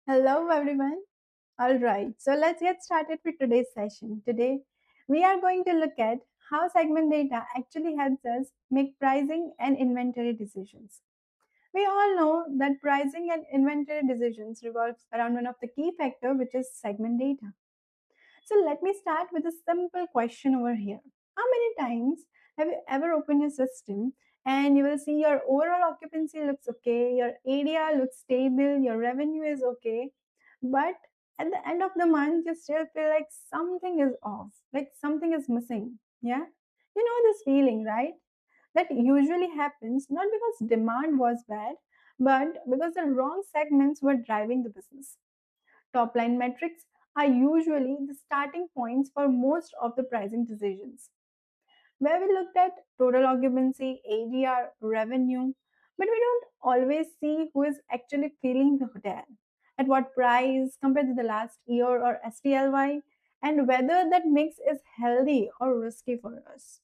Hello, everyone. All right, so let's get started with today's session. Today, we are going to look at how segment data actually helps us make pricing and inventory decisions. We all know that pricing and inventory decisions revolves around one of the key factor, which is segment data. So let me start with a simple question over here. How many times have you ever opened your system and you will see your overall occupancy looks okay, your area looks stable, your revenue is okay, but at the end of the month you still feel like something is off, like something is missing. Yeah? You know this feeling, right? That usually happens not because demand was bad, but because the wrong segments were driving the business. Top line metrics are usually the starting points for most of the pricing decisions, where we looked at total occupancy, ADR, revenue, but we don't always see who is actually filling the hotel, at what price compared to the last year or STLY, and whether that mix is healthy or risky for us.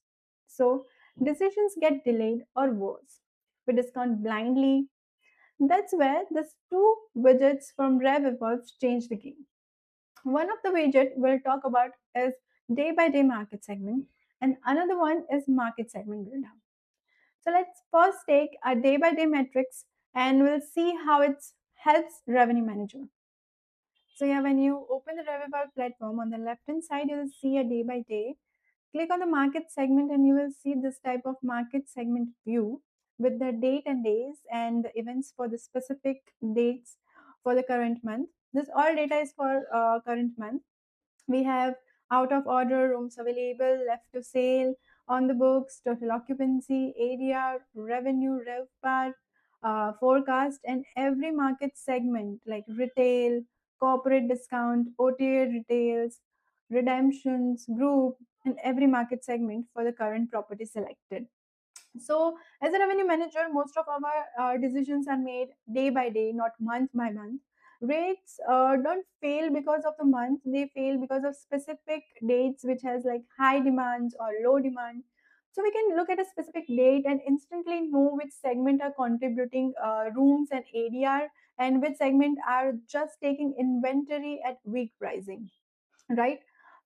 So, decisions get delayed or worse. We discount blindly. That's where the two widgets from Rev Evolve change the game. One of the widget we'll talk about is day by day market segment, and another one is market segment build up. So let's first take a day by day metrics and we'll see how it helps revenue manager. So yeah, when you open the Revival platform on the left hand side, you'll see a day by day. Click on the market segment and you will see this type of market segment view with the date and days and the events for the specific dates for the current month. This all data is for current month. We have out of order, rooms available, left to sale, on the books, total occupancy, ADR, revenue, RevPAR, forecast, and every market segment like retail, corporate discount, OTA retails, redemptions, group, and every market segment for the current property selected. So, as a revenue manager, most of our decisions are made day by day, not month by month. Rates don't fail because of the month; they fail because of specific dates, which has like high demands or low demand. So we can look at a specific date and instantly know which segment are contributing rooms and ADR, and which segment are just taking inventory at weak pricing, right?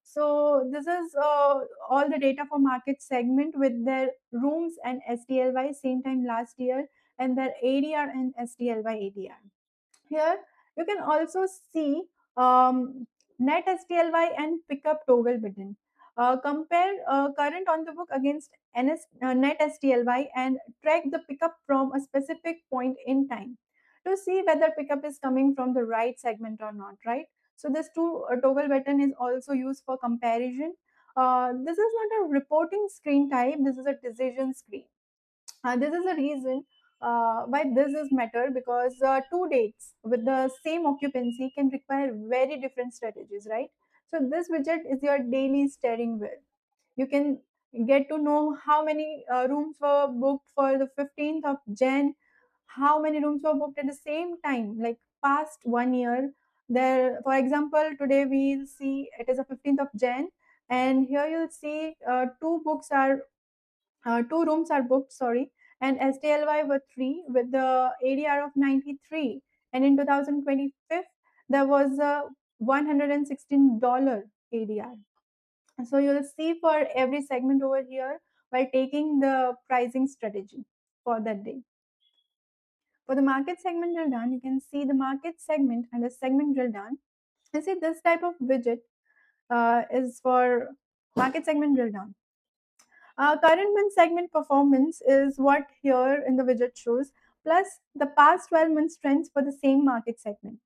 So this is all the data for market segment with their rooms and STLY same time last year and their ADR and STLY ADR. Here you can also see net STLY and pickup toggle button. Compare current on the book against net STLY and track the pickup from a specific point in time to see whether pickup is coming from the right segment or not, right? So this two toggle button is also used for comparison. This is not a reporting screen type, this is a decision screen. This is the reason why this is matter because two dates with the same occupancy can require very different strategies, right? So this widget is your daily steering wheel. You can get to know how many rooms were booked for the 15th of Jan, how many rooms were booked at the same time, like past 1 year. There, for example, today we'll see it is a 15th of Jan, and here you'll see two rooms are booked, sorry, and STLY were three with the ADR of 93. And in 2025, there was a $116 ADR. So you'll see for every segment over here while taking the pricing strategy for that day. For the market segment drill down, you can see the market segment and the segment drill down. You see this type of widget is for market segment drill down. Current month segment performance is what here in the widget shows, plus the past 12 months trends for the same market segment.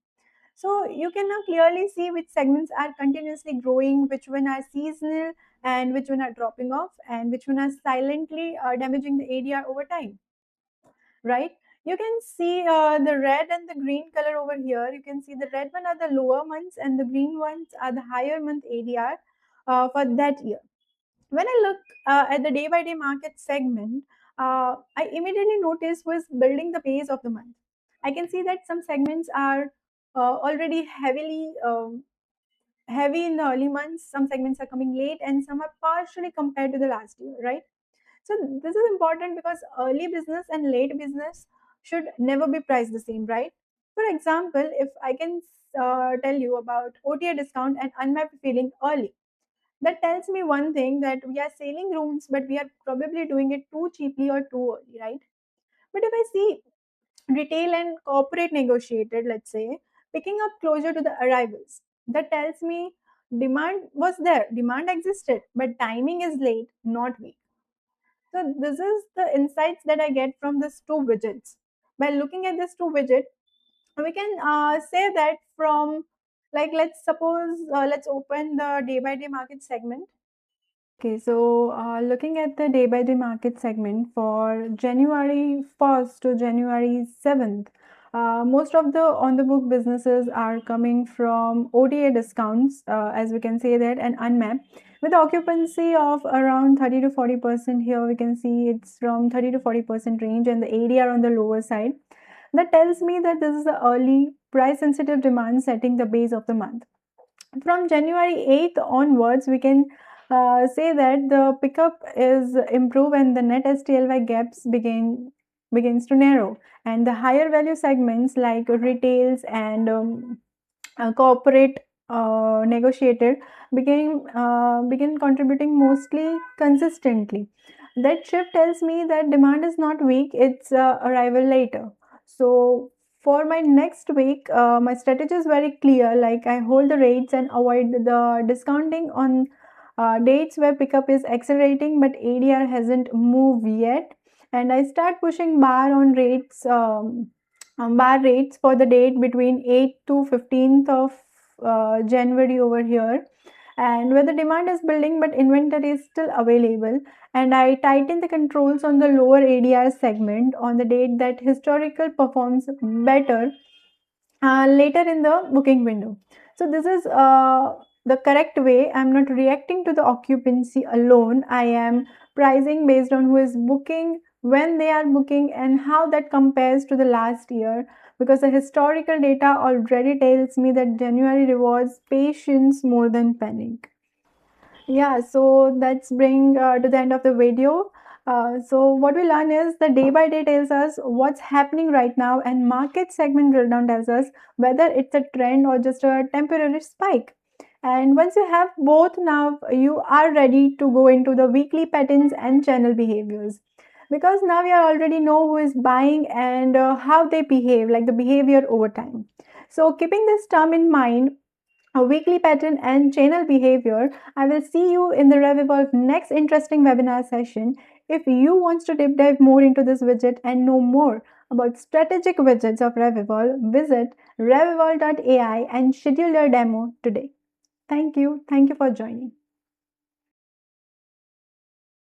So you can now clearly see which segments are continuously growing, which one are seasonal, and which one are dropping off, and which one are silently damaging the ADR over time, right? You can see the red and the green color over here. You can see the red one are the lower months and the green ones are the higher month ADR for that year. When I look at the day by day market segment, I immediately notice who is building the pace of the month. I can see that some segments are already heavy in the early months, some segments are coming late, and some are partially compared to the last year, right? So this is important because early business and late business should never be priced the same, right? For example, if I can tell you about OTA discount and unmapped feeling early, that tells me one thing, that we are selling rooms, but we are probably doing it too cheaply or too early, right? But if I see retail and corporate negotiated, let's say, picking up closer to the arrivals, that tells me demand was there, demand existed, but timing is late, not weak. So this is the insights that I get from these two widgets. By looking at these two widgets, we can say that from, like, let's suppose, let's open the day by day market segment. Okay, so looking at the day by day market segment for January 1st to January 7th, most of the on the book businesses are coming from OTA discounts, as we can say that, and unmapped, with occupancy of around 30 to 40%. Here we can see it's from 30 to 40% range, and the ADR on the lower side. That tells me that this is the early price sensitive demand setting the base of the month. From January 8th onwards, we can say that the pickup is improved and the net STLY gaps begins to narrow, and the higher value segments like retails and corporate negotiated begin contributing mostly consistently. That shift tells me that demand is not weak; it's arrival later. So for my next week, my strategy is very clear. Like, I hold the rates and avoid the discounting on dates where pickup is accelerating but ADR hasn't moved yet, and I start pushing bar rates for the date between 8th to 15th of January over here, and where the demand is building but inventory is still available, and I tighten the controls on the lower ADR segment on the date that historical performs better later in the booking window. So this is the correct way. I'm not reacting to the occupancy alone. I am pricing based on who is booking, when they are booking, and how that compares to the last year. Because the historical data already tells me that January rewards patience more than panic. Yeah, so that's bring to the end of the video. So what we learn is the day by day tells us what's happening right now, and market segment drill down tells us whether it's a trend or just a temporary spike. And once you have both, now you are ready to go into the weekly patterns and channel behaviors, because now you already know who is buying and how they behave, like the behavior over time. So keeping this term in mind, a weekly pattern and channel behavior, I will see you in the RevEvolve next interesting webinar session. If you want to deep dive more into this widget and know more about strategic widgets of RevEvolve, visit revevolve.ai and schedule your demo today. Thank you. Thank you for joining.